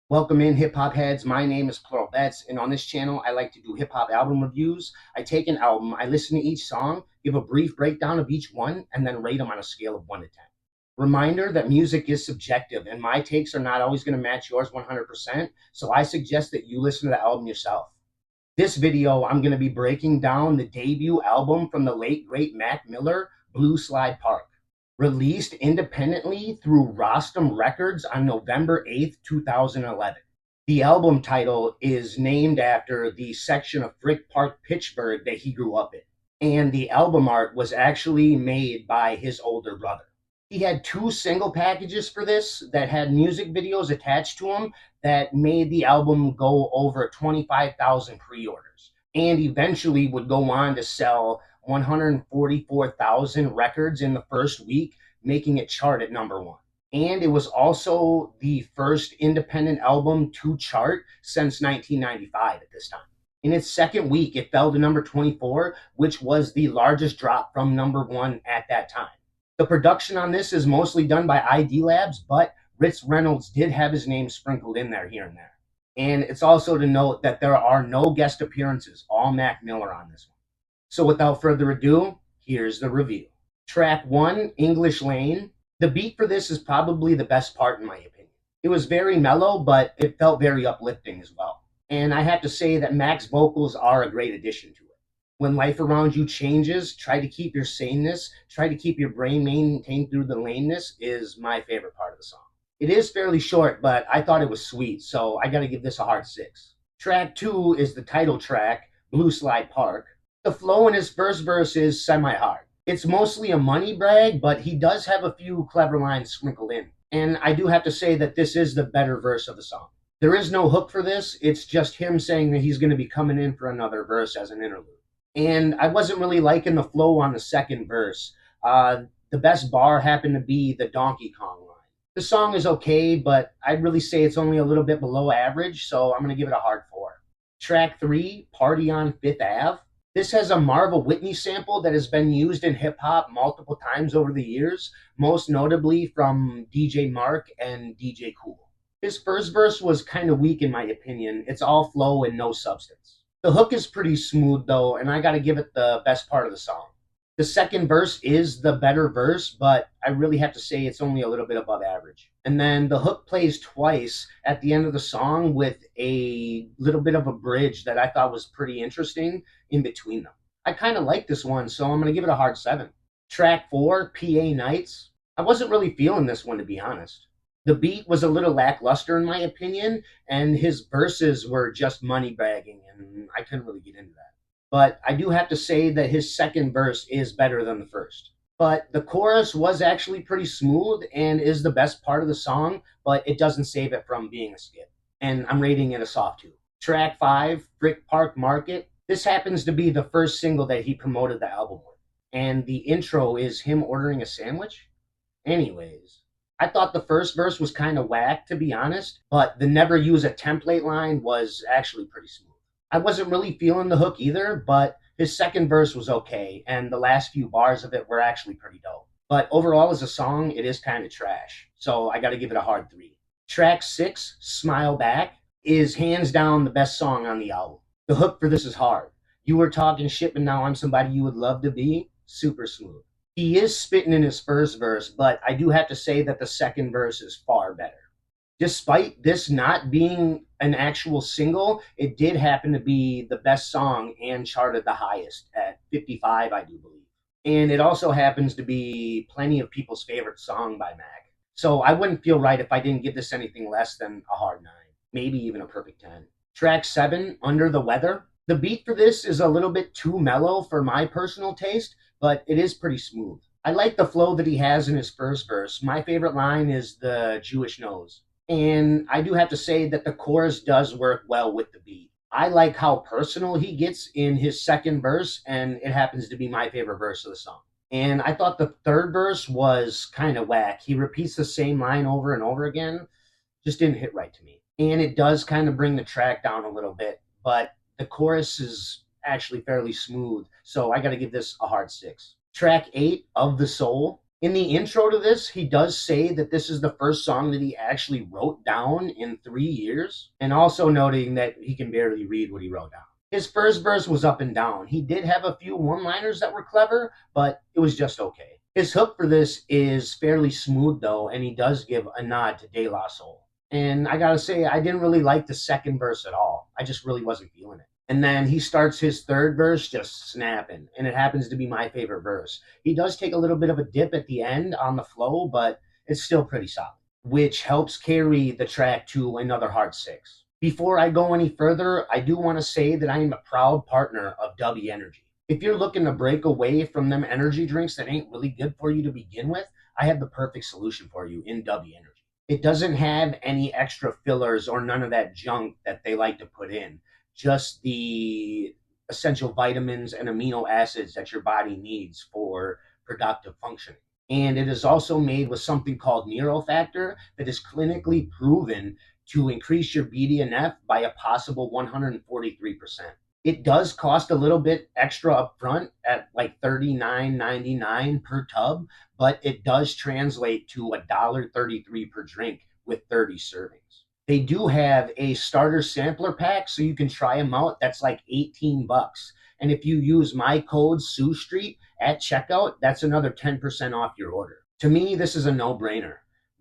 Welcome in, hip hop heads. My name is Plural Bets, and on this channel, I like to do hip hop album reviews. I take an album, I listen to each song, give a brief breakdown of each one, and then rate them on a scale of 1 to 10. Reminder that music is subjective, and my takes are not always going to match yours 100%, so I suggest that you listen to the album yourself. This video, I'm going to be breaking down the debut album from the late, great Mac Miller, Blue Slide Park. Released independently through Rostam Records on November 8th, 2011. The album title is named after the section of Frick Park, Pittsburgh that he grew up in. And the album art was actually made by his older brother. He had two single packages for this that had music videos attached to them that made the album go over 25,000 pre-orders and eventually would go on to sell 144,000 records in the first week, making it chart at #1. And it was also the first independent album to chart since 1995 at this time. In its second week, it fell to number 24, which was the largest drop from #1 at that time. The production on this is mostly done by ID Labs, but Ritz Reynolds did have his name sprinkled in there here and there. And it's also to note that there are no guest appearances, all Mac Miller on this one. So without further ado, here's the review. Track 1, English Lane. The beat for this is probably the best part in my opinion. It was very mellow, but it felt very uplifting as well. And I have to say that Mac's vocals are a great addition to it. When life around you changes, try to keep your saneness, try to keep your brain maintained through the lameness is my favorite part of the song. It is fairly short, but I thought it was sweet, so I gotta give this a hard 6. Track 2 is the title track, Blue Slide Park. The flow in his first verse is semi-hard. It's mostly a money brag, but he does have a few clever lines sprinkled in. And I do have to say that this is the better verse of the song. There is no hook for this, it's just him saying that he's gonna be coming in for another verse as an interlude. And I wasn't really liking the flow on the second verse. The best bar happened to be the Donkey Kong line. The song is okay, but I'd really say it's only a little bit below average, so I'm going to give it a hard 4. Track 3, Party on Fifth Ave. This has a Marva Whitney sample that has been used in hip-hop multiple times over the years, most notably from DJ Mark and DJ Cool. His first verse was kind of weak in my opinion. It's all flow and no substance. The hook is pretty smooth though, and I gotta give it the best part of the song. The second verse is the better verse, but I really have to say it's only a little bit above average. And then the hook plays twice at the end of the song with a little bit of a bridge that I thought was pretty interesting in between them. I kind of like this one, so I'm gonna give it a hard 7. Track 4, PA Nights. I wasn't really feeling this one to be honest. The beat was a little lackluster in my opinion, and his verses were just money bragging, and I couldn't really get into that. But I do have to say that his second verse is better than the first. But the chorus was actually pretty smooth and is the best part of the song, but it doesn't save it from being a skip. And I'm rating it a soft 2. Track 5, Frick Park Market. This happens to be the first single that he promoted the album with. And the intro is him ordering a sandwich. Anyways, I thought the first verse was kind of whack, to be honest, but the never use a template line was actually pretty smooth. I wasn't really feeling the hook either, but his second verse was okay, and the last few bars of it were actually pretty dope. But overall, as a song, it is kind of trash, so I gotta give it a hard 3. Track 6, Smile Back, is hands down the best song on the album. The hook for this is hard. You were talking shit, but now I'm somebody you would love to be. Super smooth. He is spitting in his first verse, but I do have to say that the second verse is far better. Despite this not being an actual single, it did happen to be the best song and charted the highest at 55, I do believe. And it also happens to be plenty of people's favorite song by Mac. So I wouldn't feel right if I didn't give this anything less than a hard 9, maybe even a perfect 10. Track 7, Under the Weather. The beat for this is a little bit too mellow for my personal taste, but it is pretty smooth. I like the flow that he has in his first verse. My favorite line is the Jewish nose. And I do have to say that the chorus does work well with the beat. I like how personal he gets in his second verse, and it happens to be my favorite verse of the song. And I thought the third verse was kind of whack. He repeats the same line over and over again. Just didn't hit right to me. And it does kind of bring the track down a little bit, but the chorus is actually fairly smooth, so I got to give this a hard 6. Track 8, Of the Soul. In the intro to this, he does say that this is the first song that he actually wrote down in 3 years, and also noting that he can barely read what he wrote down. His first verse was up and down. He did have a few one-liners that were clever, but it was just okay. His hook for this is fairly smooth though, and he does give a nod to De La Soul. And I gotta say, I didn't really like the second verse at all. I just really wasn't feeling it. And then he starts his third verse just snapping, and it happens to be my favorite verse. He does take a little bit of a dip at the end on the flow, but it's still pretty solid, which helps carry the track to another hard six. Before I go any further, I do want to say that I am a proud partner of W Energy. If you're looking to break away from them energy drinks that ain't really good for you to begin with, I have the perfect solution for you in W Energy. It doesn't have any extra fillers or none of that junk that they like to put in, just the essential vitamins and amino acids that your body needs for productive functioning. And it is also made with something called Neurofactor that is clinically proven to increase your BDNF by a possible 143%. It does cost a little bit extra up front at like $39.99 per tub, but it does translate to $1.33 per drink with 30 servings. They do have a starter sampler pack, so you can try them out. That's like 18 bucks. And if you use my code Sioux Street at checkout, that's another 10% off your order. To me, this is a no-brainer.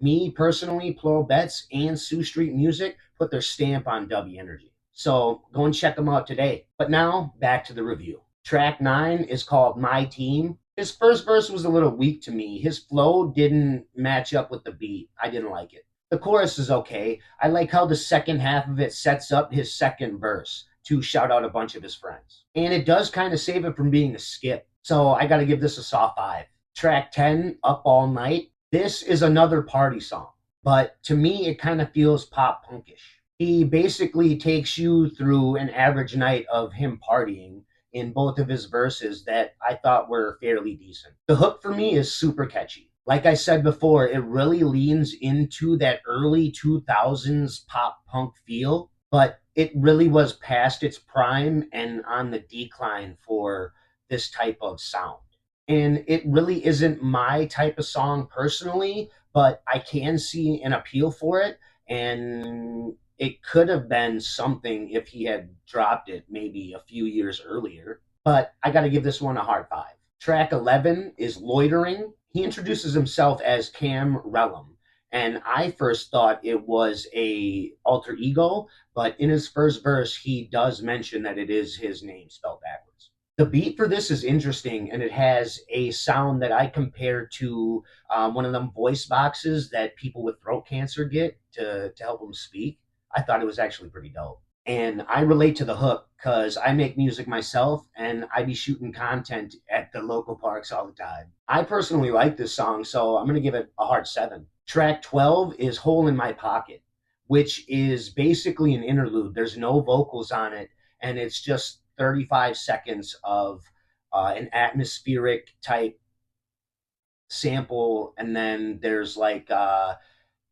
Me personally, Plural Bets and Sioux Street Music put their stamp on W Energy. So go and check them out today. But now, back to the review. Track 9 is called My Team. His first verse was a little weak to me. His flow didn't match up with the beat. I didn't like it. The chorus is okay. I like how the second half of it sets up his second verse to shout out a bunch of his friends. And it does kind of save it from being a skip. So I got to give this a soft 5. Track 10, Up All Night. This is another party song, but to me, it kind of feels pop punkish. He basically takes you through an average night of him partying in both of his verses that I thought were fairly decent. The hook for me is super catchy. Like I said before, it really leans into that early 2000s pop punk feel, but it really was past its prime and on the decline for this type of sound. And it really isn't my type of song personally, but I can see an appeal for it. And it could have been something if he had dropped it maybe a few years earlier. But I got to give this one a hard 5. Track 11 is Loitering. He introduces himself as Cam Relum. And I first thought it was a alter ego, but in his first verse, he does mention that it is his name spelled backwards. The beat for this is interesting, and it has a sound that I compare to one of them voice boxes that people with throat cancer get to help them speak. I thought it was actually pretty dope. And I relate to the hook because I make music myself and I be shooting content at the local parks all the time. I personally like this song, so I'm going to give it a hard 7. Track 12 is Hole in My Pocket, which is basically an interlude. There's no vocals on it, and it's just 35 seconds of an atmospheric type sample, and then there's like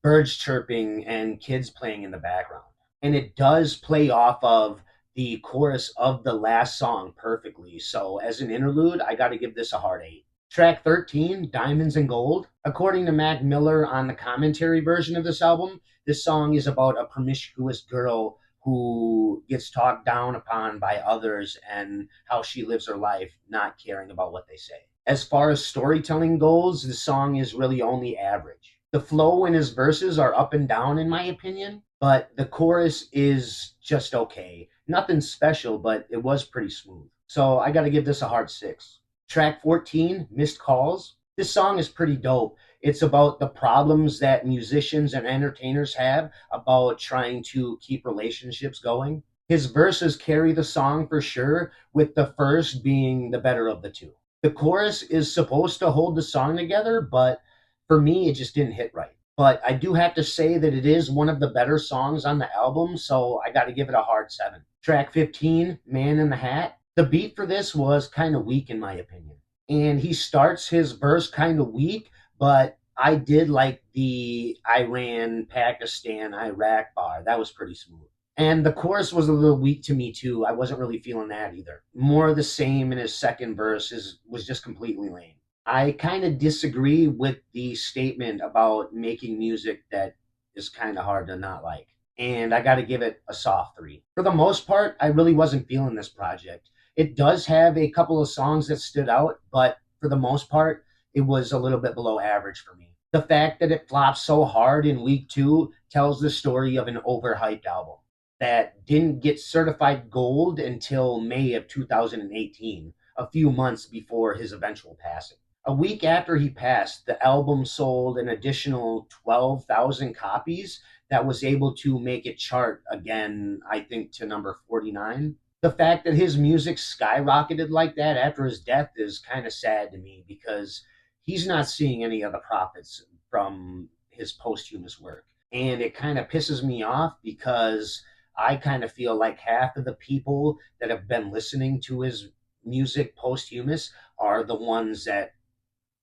birds chirping and kids playing in the background. And it does play off of the chorus of the last song perfectly. So as an interlude, I got to give this a hard 8. Track 13, Diamonds and Gold. According to Mac Miller on the commentary version of this album, this song is about a promiscuous girl who gets talked down upon by others and how she lives her life not caring about what they say. As far as storytelling goes, the song is really only average. The flow in his verses are up and down in my opinion, but the chorus is just okay. Nothing special, but it was pretty smooth. So I got to give this a hard 6. Track 14, Missed Calls. This song is pretty dope. It's about the problems that musicians and entertainers have about trying to keep relationships going. His verses carry the song for sure, with the first being the better of the two. The chorus is supposed to hold the song together, but for me, it just didn't hit right. But I do have to say that it is one of the better songs on the album, so I got to give it a hard 7. Track 15, Man in the Hat. The beat for this was kind of weak in my opinion. And he starts his verse kind of weak, but I did like the Iran, Pakistan, Iraq bar. That was pretty smooth. And the chorus was a little weak to me too. I wasn't really feeling that either. More of the same in his second verse was just completely lame. I kind of disagree with the statement about making music that is kind of hard to not like. And I got to give it a soft three. For the most part, I really wasn't feeling this project. It does have a couple of songs that stood out, but for the most part, it was a little bit below average for me. The fact that it flopped so hard in week two tells the story of an overhyped album that didn't get certified gold until May of 2018, a few months before his eventual passing. A week after he passed, the album sold an additional 12,000 copies that was able to make it chart again, I think, to number 49. The fact that his music skyrocketed like that after his death is kind of sad to me because he's not seeing any of the profits from his posthumous work. And it kind of pisses me off because I kind of feel like half of the people that have been listening to his music posthumous are the ones that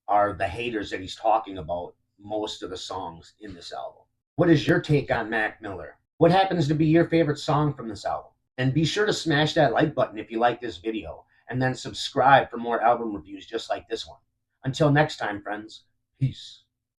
are the haters that he's talking about most of the songs in this album. What is your take on Mac Miller? What happens to be your favorite song from this album? And be sure to smash that like button if you like this video, and then subscribe for more album reviews just like this one. Until next time, friends, peace.